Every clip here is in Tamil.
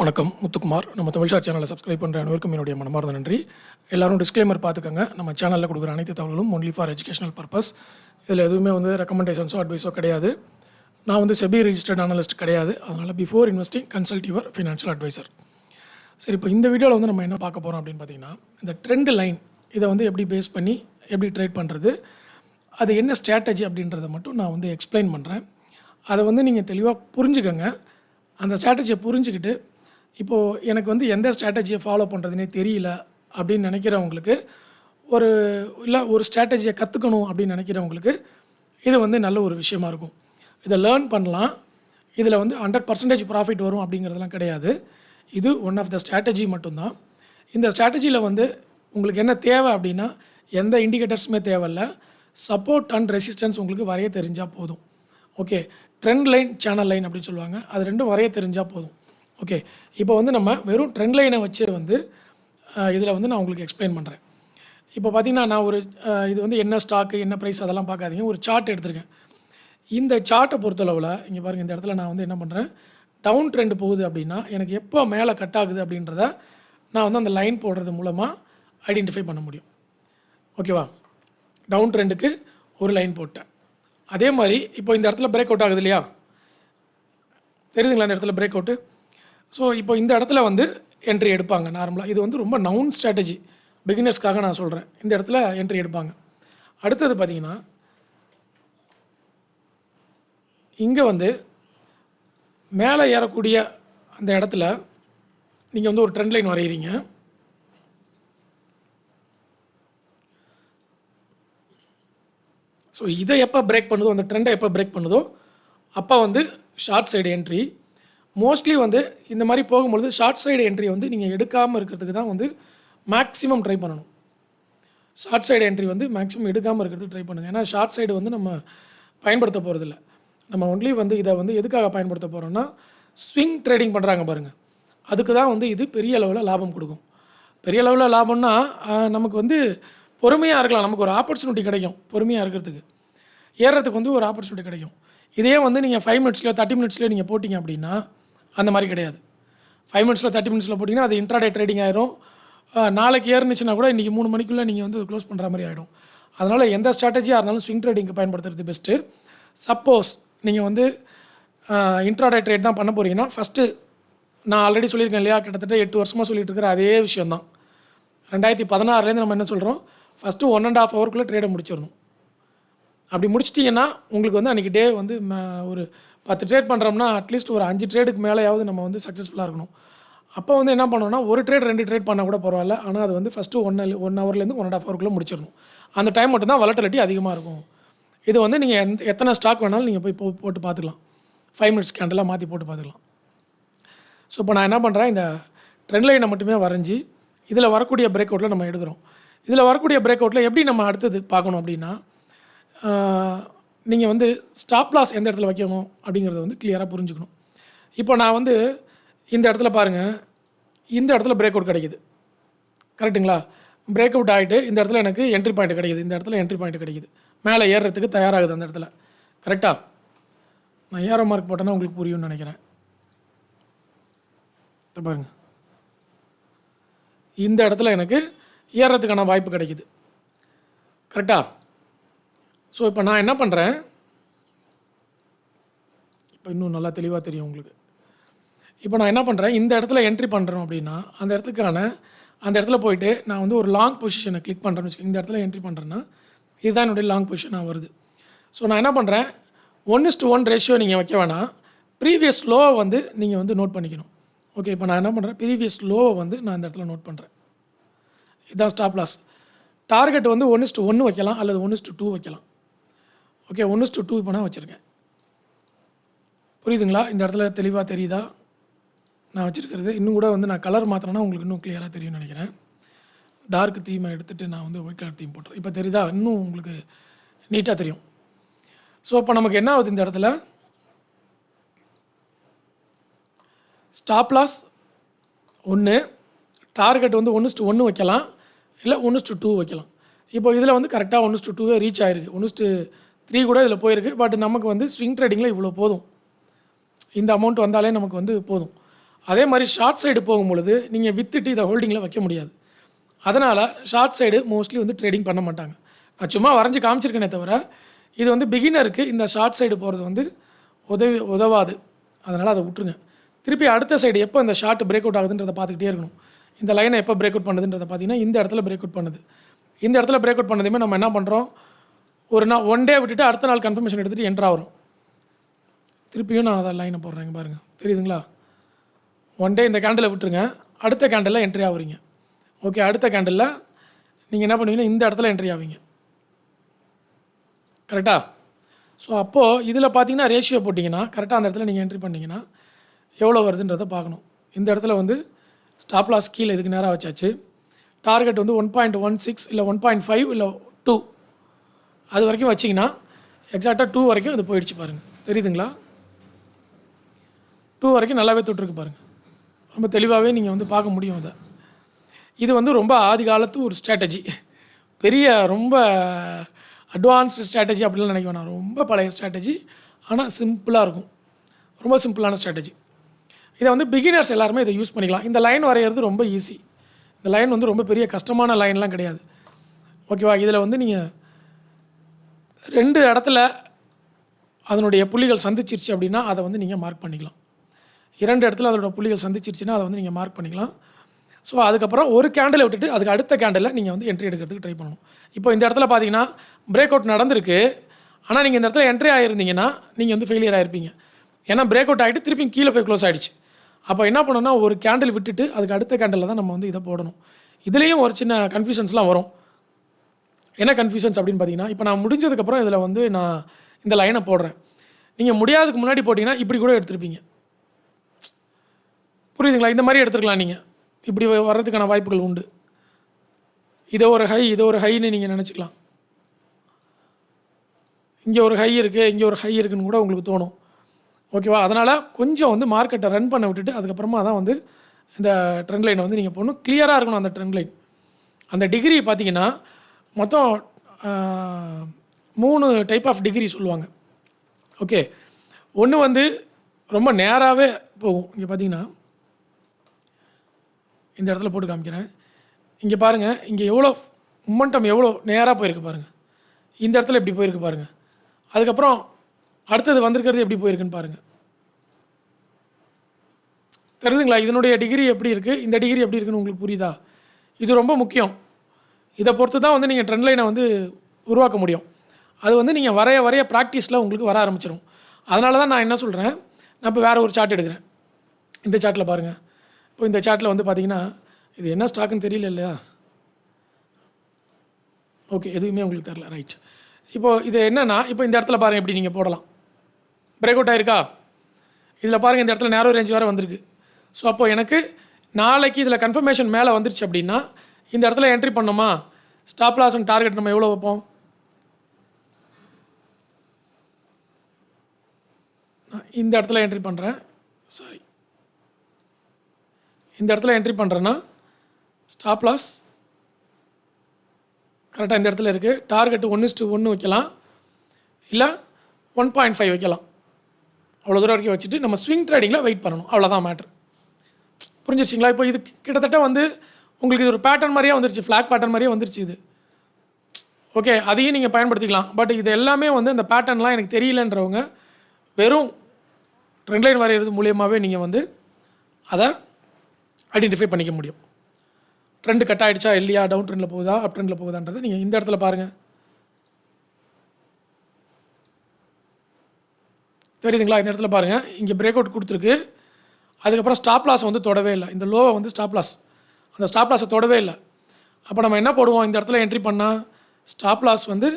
வணக்கம் முத்துக்குமார். நம்ம தமிழ் ஷாட் சேனலை சப்ஸ்கிரைப் பண்ணுற அனைவருக்கும் என்னுடைய மனமார்ந்த நன்றி. எல்லாரும் டிஸ்க்ளைமர் பார்த்துக்கோங்க. நம்ம சேனலில் கொடுக்குற அனைத்து தகவலும் ஒன்லி ஃபார் எஜுகேஷனல் பர்பஸ். இதில் எதுவுமே ரெக்கமெண்டேஷன்ஸோ அட்வைஸோ கிடையாது. நான் செபி ரிஜிஸ்டர்ட் அனலிஸ்ட் கிடையாது. அதனால் before investing consult your financial advisor. சரி, இப்போ இந்த வீடியோவில் நம்ம என்ன பார்க்க போகிறோம் அப்படின்னு பார்த்தீங்கன்னா, இந்த ட்ரெண்ட் லைன் இதை எப்படி பேஸ் பண்ணி எப்படி ட்ரேட் பண்ணுறது, அது என்ன ஸ்ட்ராட்டஜி அப்படின்றத மட்டும் நான் எக்ஸ்பிளைன் பண்ணுறேன். அதை நீங்கள் தெளிவாக புரிஞ்சுக்கோங்க. அந்த ஸ்ட்ராட்டஜியை புரிஞ்சுக்கிட்டு இப்போது எனக்கு எந்த ஸ்ட்ராட்டஜியை ஃபாலோ பண்ணுறதுனே தெரியல அப்படின்னு நினைக்கிறவங்களுக்கு, ஒரு ஸ்ட்ராட்டஜியை கற்றுக்கணும் அப்படின்னு நினைக்கிறவங்களுக்கு இது நல்ல ஒரு விஷயமா இருக்கும். இதை லேர்ன் பண்ணலாம். இதில் 100% ப்ராஃபிட் வரும் அப்படிங்கிறதுலாம் கிடையாது. இது ஒன் ஆஃப் த ஸ்ட்ராட்டஜி மட்டும்தான். இந்த ஸ்ட்ராட்டஜியில் உங்களுக்கு என்ன தேவை அப்படின்னா, எந்த இண்டிகேட்டர்ஸுமே தேவையில்லை. சப்போர்ட் அண்ட் ரெசிஸ்டன்ஸ் உங்களுக்கு வரைய தெரிஞ்சால் போதும். Okay, trend line, channel line அப்படின்னு சொல்லுவாங்க. அது ரெண்டும் வரைய தெரிஞ்சால் போதும். ஓகே, இப்போ நம்ம வெறும் ட்ரெண்ட் லைனை வச்சு இதில் நான் உங்களுக்கு எக்ஸ்பிளைன் பண்ணுறேன். இப்போ பார்த்தீங்கன்னா, நான் இது என்ன ஸ்டாக்கு, என்ன ப்ரைஸ் அதெல்லாம் பார்க்காதீங்க. ஒரு சார்ட் எடுத்திருக்கேன். இந்த சார்ட்டை பொறுத்தளவில் இங்கே பாருங்கள், இந்த இடத்துல நான் என்ன பண்ணுறேன், டவுன் ட்ரெண்ட் போகுது அப்படின்னா எனக்கு எப்போ மேலே கட் ஆகுது அப்படின்றத நான் அந்த லைன் போடுறது மூலமாக ஐடென்டிஃபை பண்ண முடியும். ஓகேவா? டவுன் ட்ரெண்டுக்கு ஒரு லைன் போட்டேன். அதே மாதிரி இப்போ இந்த இடத்துல பிரேக் அவுட் ஆகுது இல்லையா, தெரியுதுங்களா இந்த இடத்துல பிரேக் அவுட்டு. ஸோ இப்போ இந்த இடத்துல என்ட்ரி எடுப்பாங்க நார்மலாக. இது ரொம்ப நவுன் ஸ்ட்ராட்டஜி, பிகினர்ஸ்க்காக நான் சொல்கிறேன். இந்த இடத்துல என்ட்ரி எடுப்பாங்க. அடுத்தது பார்த்திங்கன்னா, இங்கே மேலே ஏறக்கூடிய அந்த இடத்துல நீங்கள் ஒரு ட்ரெண்ட் லைன் வரைகிறீங்க. ஸோ இதை எப்போ பிரேக் பண்ணுதோ, அந்த ட்ரெண்டை எப்போ பிரேக் பண்ணுதோ அப்போ ஷார்ட் சைடு என்ட்ரி. மோஸ்ட்லி இந்த மாதிரி போகும்பொழுது ஷார்ட் சைடு என்ட்ரி நீங்கள் எடுக்காமல் இருக்கிறதுக்கு தான் மேக்ஸிமம் ட்ரை பண்ணணும். ஷார்ட் சைடு என்ட்ரி மேக்ஸிமம் எடுக்காமல் இருக்கிறதுக்கு ட்ரை பண்ணுங்கள். ஏன்னா ஷார்ட் சைடு நம்ம பயன்படுத்த போகிறதில்ல. நம்ம ஒன்லி இதை எதுக்காக பயன்படுத்த போகிறோன்னா, ஸ்விங் ட்ரேடிங் பண்ணுறாங்க பாருங்கள், அதுக்கு தான் இது பெரிய அளவில் லாபம் கொடுக்கும். பெரிய அளவில் லாபம்னா நமக்கு பொறுமையாக இருக்கலாம். நமக்கு ஒரு ஆப்பர்ச்சுனிட்டி கிடைக்கும் பொறுமையாக இருக்கிறதுக்கு, ஏறுறதுக்கு ஒரு ஆப்பர்ச்சுனிட்டி கிடைக்கும். இதே நீங்கள் 5 மினிட்ஸ்லையோ 30 மினிட்ஸ்லையோ நீங்கள் போட்டிங்க அப்படின்னா அந்த மாதிரி கிடையாது. 5 மினிட்ஸில் 30 மினிட்ஸில் போட்டிங்கன்னா அது இன்ட்ராடே ட்ரேடிங் ஆயிரும். நாளைக்கு ஏறுனுச்சுன்னா கூட இன்றைக்கி 3 மணிக்குள்ளே நீங்கள் க்ளோஸ் பண்ணுற மாதிரி ஆகிடும். அதனால் எந்த ஸ்ட்ராட்டஜியாக இருந்தாலும் ஸ்விங் ட்ரேடிங்க்கு பயன்படுத்துறது பெஸ்ட்டு. சப்போஸ் நீங்கள் இன்ட்ராடே ட்ரேட் தான் பண்ண போகிறீங்கன்னா, ஃபஸ்ட்டு நான் ஆல்ரெடி சொல்லியிருக்கேன் இல்லையா, கிட்டத்தட்ட 8 வருஷமாக சொல்லிட்டு இருக்கிற அதே விஷயந்தான். 2016 நம்ம என்ன சொல்கிறோம், ஃபஸ்ட்டு 1.5 ஹவருக்குள்ளே ட்ரேடை முடிச்சிடணும். அப்படி முடிச்சிட்டிங்கன்னா உங்களுக்கு அன்றைக்கி டே ஒரு 10 ட்ரேட் பண்ணுறோம்னா அட்லீஸ்ட் ஒரு 5 ட்ரேடுக்கு மேலேயாவது நம்ம சக்ஸஸ்ஃபுல்லாக இருக்கணும். அப்போ என்ன பண்ணோன்னா, ஒரு ட்ரேட் 2 ட்ரேட் பண்ணால் கூட பரவாயில்ல. ஆனால் அது ஃபஸ்ட்டு 1 ஹவர்லேருந்து 1.5 ஹவருக்குள்ளே முடிச்சிடணும். அந்த டைம் மட்டும்தான் வாலட்டிலிட்டி அதிகமாக இருக்கும். இது நீங்கள் எத்தனை ஸ்டாக் வேணாலும் நீங்கள் போய் போட்டு பார்த்துக்கலாம். 5 மினிட்ஸ் கேண்டலாக மாற்றி போட்டு பார்த்துக்கலாம். ஸோ இப்போ நான் என்ன பண்ணுறேன், இந்த ட்ரெண்ட் லைனை மட்டுமே வரைஞ்சி இதில் வரக்கூடிய பிரேக் அவுட்டில் நம்ம எடுக்கிறோம். இதில் வரக்கூடிய பிரேக் அவுட்டில் எப்படி நம்ம அடுத்தது பார்க்கணும் அப்படின்னா, நீங்கள் ஸ்டாப் லாஸ் எந்த இடத்துல வைக்கணும் அப்படிங்கிறத கிளியராக புரிஞ்சுக்கணும். இப்போ நான் இந்த இடத்துல பாருங்கள், இந்த இடத்துல பிரேக் அவுட் கிடைக்குது, கரெக்டுங்களா? பிரேக் அவுட் ஆகிட்டு இந்த இடத்துல எனக்கு என்ட்ரி பாயிண்ட் கிடைக்குது. இந்த இடத்துல என்ட்ரி பாயிண்ட் கிடைக்குது, மேலே ஏறுறதுக்கு தயாராகுது அந்த இடத்துல, கரெக்டாக? நான் ஏரோ மார்க் போட்டேன்னா உங்களுக்கு புரியும்னு நினைக்கிறேன். பாருங்கள், இந்த இடத்துல எனக்கு ஏறுறதுக்கான வாய்ப்பு கிடைக்குது, கரெக்டாக? ஸோ இப்போ நான் என்ன பண்ணுறேன், இப்போ இன்னும் நல்லா தெளிவாக தெரியும் உங்களுக்கு. இப்போ நான் என்ன பண்ணுறேன், இந்த இடத்துல என்ட்ரி பண்ணுறோம் அப்படின்னா அந்த இடத்துல போயிட்டு நான் ஒரு லாங் பொசிஷனை கிளிக் பண்ணுறேன்னு வச்சுக்கோங்க. இந்த இடத்துல என்ட்ரி பண்ணுறேன்னா இதுதான் என்னுடைய லாங் பொசிஷனாக வருது. ஸோ நான் என்ன பண்ணுறேன், 1:1 ரேஷியோ நீங்கள் வைக்க வேணாம். ப்ரீவியஸ் லோவை நீங்கள் நோட் பண்ணிக்கணும். ஓகே, இப்போ நான் என்ன பண்ணுறேன், ப்ரீவியஸ் லோவை நான் இந்த இடத்துல நோட் பண்ணுறேன். இதுதான் ஸ்டாப் லாஸ். டார்கெட் 1:1 வைக்கலாம் அல்லது 1:2 வைக்கலாம். ஓகே, 1:2 இப்போ நான் வச்சுருக்கேன். புரியுதுங்களா? இந்த இடத்துல தெளிவாக தெரியுதா நான் வச்சுருக்கிறது? இன்னும் கூட நான் கலர் மாற்றினா உங்களுக்கு இன்னும் கிளியராக தெரியும்னு நினைக்கிறேன். டார்க் தீமை எடுத்துகிட்டு நான் ஒயிட் கலர் தீம் போட்டுறேன். இப்போ தெரியுதா? இன்னும் உங்களுக்கு நீட்டாக தெரியும். ஸோ இப்போ நமக்கு என்ன ஆகுது, இந்த இடத்துல ஸ்டாப் லாஸ் 1, டார்கெட் 1:1 வைக்கலாம் இல்லை 1:2 வைக்கலாம். இப்போ இதில் கரெக்டாக 1:2 ரீச் ஆகிருக்கு. 1:3 கூட இதில் போயிருக்கு. பட் நமக்கு ஸ்விங் ட்ரேடிங்கில் இவ்வளோ போதும். இந்த அமௌண்ட் வந்தாலே நமக்கு போதும். அதே மாதிரி ஷார்ட் சைடு போகும்பொழுது நீங்கள் வித்துட்டு இதை ஹோல்டிங்கில் வைக்க முடியாது. அதனால் ஷார்ட் சைடு மோஸ்ட்லி வந்து ட்ரேடிங் பண்ண மாட்டாங்க. நான் சும்மா வரைஞ்சி காமிச்சிருக்கேனே தவிர இது வந்து பிகினருக்கு இந்த ஷார்ட் சைடு போகிறது வந்து உதவாது. அதனால் அதை விட்டுருங்க. திருப்பி அடுத்த சைடு எப்போ இந்த ஷார்ட் பிரேக் அவுட் ஆகுதுன்றதை பார்த்துக்கிட்டே இருக்கணும். இந்த லைனை எப்போ பிரேக் அவுட் பண்ணுதுன்றதை பார்த்தீங்கன்னா இந்த இடத்துல பிரேக் அவுட் பண்ணுது. இந்த இடத்துல பிரேக் அவுட் பண்ணதுமே நம்ம என்ன பண்ணுறோம், ஒரு நாள் ஒன் டே விட்டுட்டு அடுத்த நாள் கன்ஃபர்மேஷன் எடுத்துகிட்டு என்ட்ரு ஆகிறோம். திருப்பியும் நான் அதை லைனை போடுறேங்க பாருங்கள், தெரியுதுங்களா? ஒன் டே இந்த கேண்டில் விட்டுருங்க, அடுத்த கேண்டில் என்ட்ரி ஆகுறீங்க. ஓகே, அடுத்த கேண்டில் நீங்கள் என்ன பண்ணுவீங்கன்னா இந்த இடத்துல என்ட்ரி ஆவீங்க. கரெக்டாக? ஸோ அப்போது இதில் பார்த்தீங்கன்னா ரேஷியோ போட்டிங்கன்னா கரெக்டாக அந்த இடத்துல நீங்கள் என்ட்ரி பண்ணிங்கன்னா எவ்வளோ வருதுன்றதை பார்க்கணும். இந்த இடத்துல வந்து ஸ்டாப் லாஸ் கீழே இதுக்கு நேராக வச்சாச்சு. டார்கெட் வந்து 1.16 இல்லை 1.5 இல்லை 2 அது வரைக்கும் வச்சிங்கன்னா எக்ஸாக்டாக 2 வரைக்கும் இது போயிடுச்சு பாருங்கள், தெரியுதுங்களா? 2 வரைக்கும் நல்லாவே தொட்டிருக்கு பாருங்கள். ரொம்ப தெளிவாகவே நீங்கள் வந்து பார்க்க முடியும் அதை. இது வந்து ரொம்ப ஆதி காலத்து ஒரு ஸ்ட்ராட்டஜி, பெரிய ரொம்ப அட்வான்ஸ்டு ஸ்ட்ராட்டஜி அப்படிலாம் நினைக்க வேணாம். ரொம்ப பழைய ஸ்ட்ராட்டஜி, ஆனால் சிம்பிளாக இருக்கும். ரொம்ப சிம்பிளான ஸ்ட்ராட்டஜி. இதை வந்து பிகினர்ஸ் எல்லாருமே இதை யூஸ் பண்ணிக்கலாம். இந்த லைன் வரைகிறது ரொம்ப ஈஸி. இந்த லைன் வந்து ரொம்ப பெரிய கஷ்டமான லைன்லாம் கிடையாது. ஓகேவா? இதில் வந்து நீங்கள் 2 இடத்துல அதனுடைய புள்ளிகள் சந்திச்சிருச்சு அப்படின்னா அதை வந்து நீங்கள் மார்க் பண்ணிக்கலாம். 2 இடத்துல அதோட புள்ளிகள் சந்திச்சிருச்சுன்னா அதை வந்து நீங்கள் மார்க் பண்ணிக்கலாம். ஸோ அதுக்கப்புறம் ஒரு கேண்டிலை விட்டுட்டு அதுக்கு அடுத்த கேண்டில் நீங்கள் வந்து என்ட்ரி எடுக்கிறதுக்கு ட்ரை பண்ணணும். இப்போ இந்த இடத்துல பார்த்தீங்கன்னா பிரேக் அவுட் நடந்திருக்கு, ஆனால் நீங்கள் இந்த இடத்துல என்ட்ரி ஆகிருந்தீங்கன்னா நீங்கள் வந்து ஃபெயிலியர் ஆகிருப்பீங்க. ஏன்னா பிரேக் அவுட் ஆகிட்டு திருப்பி கீழே போய் க்ளோஸ் ஆகிடுச்சு. அப்போ என்ன பண்ணணும்னா ஒரு கேண்டில் விட்டுட்டு அதுக்கு அடுத்த கேண்டில் தான் நம்ம வந்து இதை போடணும். இதுலேயும் ஒரு சின்ன கன்ஃபியூஷன்ஸ்லாம் வரும். என்ன கன்ஃபியூஷன்ஸ் அப்படின்னு பார்த்தீங்கன்னா, இப்போ நான் முடிஞ்சதுக்கப்புறம் இதில் வந்து நான் இந்த லைனை போடுறேன். நீங்கள் முடியாததுக்கு முன்னாடி போட்டிங்கன்னா இப்படி கூட எடுத்துருப்பீங்க. புரியுதுங்களா? இந்த மாதிரி எடுத்துருக்கலாம். நீங்கள் இப்படி வர்றதுக்கான வாய்ப்புகள் உண்டு. இதை ஒரு ஹைன்னு நீங்கள் நினச்சிக்கலாம். இங்கே ஒரு ஹை இருக்குது, இங்கே ஒரு ஹை இருக்குதுன்னு கூட உங்களுக்கு தோணும். ஓகேவா? அதனால் கொஞ்சம் வந்து மார்க்கெட்டை ரன் பண்ண விட்டுட்டு அதுக்கப்புறமா தான் வந்து இந்த ட்ரெண்ட் லைனை வந்து நீங்கள் போடணும். கிளியராக இருக்கணும் அந்த ட்ரெண்ட் லைன். அந்த டிகிரி பார்த்தீங்கன்னா மொத்தம் 3 டைப் ஆஃப் டிகிரி சொல்லுவாங்க. ஓகே, ஒன்று வந்து ரொம்ப நேராகவே போகும். இங்கே பார்த்தீங்கன்னா இந்த இடத்துல போட்டு காமிக்கிறேன். இங்கே பாருங்கள், இங்கே எவ்வளோ மொமெண்டம் எவ்வளோ நேராக போயிருக்கு பாருங்கள். இந்த இடத்துல எப்படி போயிருக்கு பாருங்கள். அதுக்கப்புறம் அடுத்தது வந்திருக்கிறது எப்படி போயிருக்குன்னு பாருங்கள். தெரியுதுங்களா? இதனுடைய டிகிரி எப்படி இருக்குது, இந்த டிகிரி எப்படி இருக்குன்னு உங்களுக்கு புரியுதா? இது ரொம்ப முக்கியம். இதை பொறுத்து தான் வந்து நீங்கள் ட்ரெண்ட் லைனை வந்து உருவாக்க முடியும். அது வந்து நீங்கள் வரைய ப்ராக்டிஸில் உங்களுக்கு வர ஆரம்பிச்சிடும். அதனால தான் நான் என்ன சொல்கிறேன், நான் இப்போ வேறு ஒரு சார்ட் எடுக்கிறேன். இந்த சார்ட்டில் பாருங்கள். இப்போ இந்த சார்ட்டில் வந்து பார்த்தீங்கன்னா இது என்ன ஸ்டாக்குன்னு தெரியல இல்லையா? ஓகே, எதுவுமே உங்களுக்கு தெரில, ரைட். இப்போது இது என்னென்னா, இப்போ இந்த இடத்துல பாருங்கள் எப்படி நீங்கள் போடலாம். பிரேக் அவுட் ஆகிருக்கா? இதில் பாருங்கள் இந்த இடத்துல நேரோ ரேஞ்ச் வேறு வந்திருக்கு. ஸோ அப்போது எனக்கு நாளைக்கு இதில் கன்ஃபர்மேஷன் மேலே வந்துருச்சு அப்படின்னா இந்த இடத்துல என்ட்ரி பண்ணோமா, ஸ்டாப் லாஸ் அண்ட் டார்கெட் நம்ம எவ்வளோ வைப்போம்? இந்த இடத்துல என்ட்ரி பண்ணுறேன், இந்த இடத்துல என்ட்ரி பண்ணுறேன்னா ஸ்டாப் லாஸ் கரெக்டாக இந்த இடத்துல இருக்குது. டார்கெட் 1:1 வைக்கலாம், இல்லை 1.5 வைக்கலாம். அவ்வளோ தூரம் வரைக்கும் வச்சுட்டு நம்ம ஸ்விங் ட்ரேடிங்கில் வெயிட் பண்ணணும். அவ்வளோதான் மேட்ரு. புரிஞ்சிருச்சிங்களா? இப்போ இது கிட்டத்தட்ட வந்து உங்களுக்கு இது ஒரு பேட்டர்ன் மாதிரியே வந்துருச்சு, ஃப்ளாக் பேட்டர்ன் மாதிரியே வந்துருச்சு இது. ஓகே, அதையும் நீங்கள் பயன்படுத்திக்கலாம். பட் இது எல்லாமே வந்து அந்த பேட்டர்ன்லாம் எனக்கு தெரியலன்றவங்க வெறும் ட்ரெண்ட் லைன் வரைகிறது மூலியமாகவே நீங்கள் வந்து அதை ஐடென்டிஃபை பண்ணிக்க முடியும். ட்ரெண்டு கட் ஆகிடுச்சா இல்லையா, டவுன் ட்ரெண்டில் போகுதா அப் ட்ரெண்டில் போகுதான்றது நீங்கள் இந்த இடத்துல பாருங்கள். தெரியுதுங்களா? இந்த இடத்துல பாருங்கள், இங்கே பிரேக் அவுட் கொடுத்துருக்கு. அதுக்கப்புறம் ஸ்டாப் லாஸ் வந்து தொடவே இல்லை. இந்த லோவை வந்து ஸ்டாப் லாஸ், அந்த ஸ்டாப் லாஸை தொடவே இல்லை. அப்போ நம்ம என்ன போடுவோம், இந்த இடத்துல என்ட்ரி பண்ணால் ஸ்டாப் லாஸ் வந்து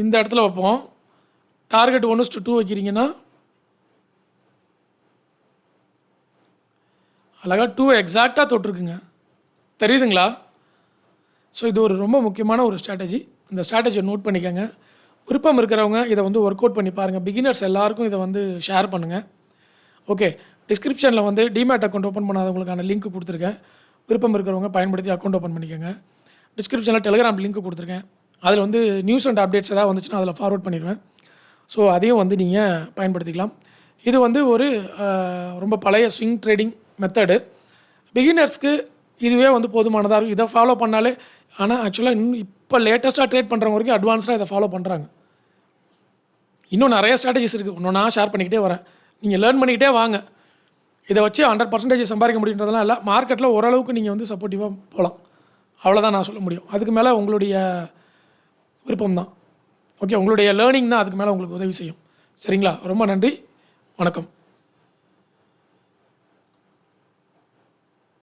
இந்த இடத்துல வைப்போம். டார்கெட் 1:2 வைக்கிறீங்கன்னா அழகாக 2 எக்ஸாக்டாக தொட்டிருக்குங்க. தெரியுதுங்களா? ஸோ இது ஒரு ரொம்ப முக்கியமான ஒரு ஸ்ட்ராட்டஜி. இந்த ஸ்ட்ராட்டஜியை நோட் பண்ணிக்கோங்க. விருப்பம் இருக்கிறவங்க இதை வந்து ஒர்க் அவுட் பண்ணி பாருங்கள். பிகினர்ஸ் எல்லாருக்கும் இதை வந்து ஷேர் பண்ணுங்கள். ஓகே, டிஸ்கிரிப்ஷனில் வந்து டிமேட் அக்கௌண்ட் ஓப்பன் பண்ணாதவங்களுக்கான லிங்க் கொடுத்துருக்கேன். விருப்பம் இருக்கிறவங்க பயன்படுத்தி அக்கௌண்ட் ஓப்பன் பண்ணிக்கோங்க. டிஸ்கிரிப்ஷனில் டெலிகிராம் லிங்க் கொடுத்துருக்கேன். அதில் வந்து நியூஸ் அண்ட் அப்டேட்ஸ் ஏதாவது வந்துச்சுன்னா அதில் ஃபார்வர்ட் பண்ணிடுவேன். ஸோ அதையும் வந்து நீங்கள் பயன்படுத்திக்கலாம். இது வந்து ஒரு ரொம்ப பழைய ஸ்விங் ட்ரேடிங் மெத்தடு. பிகினர்ஸ்க்கு இதுவே வந்து போதுமானதாக இருக்கும். இதை ஃபாலோ பண்ணாலே ஆனால் ஆக்சுவலாக இன்னும் இப்போ லேட்டஸ்ட்டாக ட்ரேட் பண்ணுறவங்க வரைக்கும் அட்வான்ஸ்டாக இதை ஃபாலோ பண்ணுறாங்க. இன்னும் நிறைய ஸ்ட்ராட்டஜிஸ் இருக்குது. இன்னும் நான் ஷேர் பண்ணிக்கிட்டே வரேன். நீங்கள் லேர்ன் பண்ணிக்கிட்டே வாங்க. இதை வச்சு 100% சம்பாதிக்க முடியுன்றதெல்லாம் இல்லை. மார்க்கெட்டில் ஓரளவுக்கு நீங்கள் வந்து சப்போர்ட்டிவாக போகலாம். அவ்வளோதான் நான் சொல்ல முடியும். அதுக்கு மேலே உங்களுடைய விருப்பம் தான். ஓகே, உங்களுடைய லேர்னிங் தான் அதுக்கு மேலே உங்களுக்கு உதவி செய்யும். சரிங்களா? ரொம்ப நன்றி. வணக்கம்.